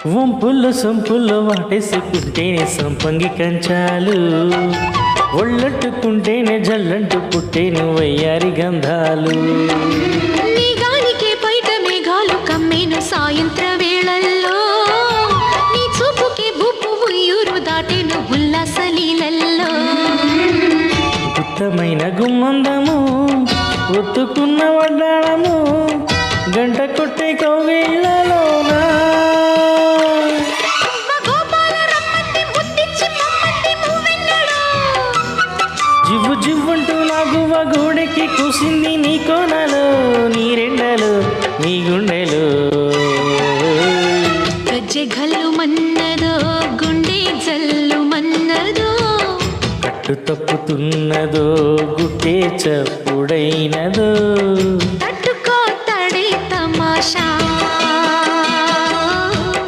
వంపుల్లో సొంపుల్లో వాటేసుకుంటేనే సంపంగి కంచాలు, ఒళ్ళట్టుకుంటేనే జల్లంటూ పుట్టేను వయ్యారి గంధాలు. మేఘానికే పైట మేఘాలు కమ్మేను సాయంత్ర వేళల్లో, నీ చూపుకే భూపు ఉయ్యూరు దాటేను ఉల్లాస లీలల్లో. గుత్తమైన గుమ్మందము ఒత్తుకున్న వడ్డాణము గంట కొట్టే కౌగిళ్ళలోనా. జివ్వు జివ్వంటూ నా గువ్వ గోడెకి కూసింది నీ కోనలో, నీ రెండలు నీ గుండెలు. గజ్జె గల్లు మన్నదో గుండె జల్లు మన్నదో, కట్టు తప్పుతున్నదో గుట్టే చప్పుడైనదో. తట్టుకో తడే తమాషా.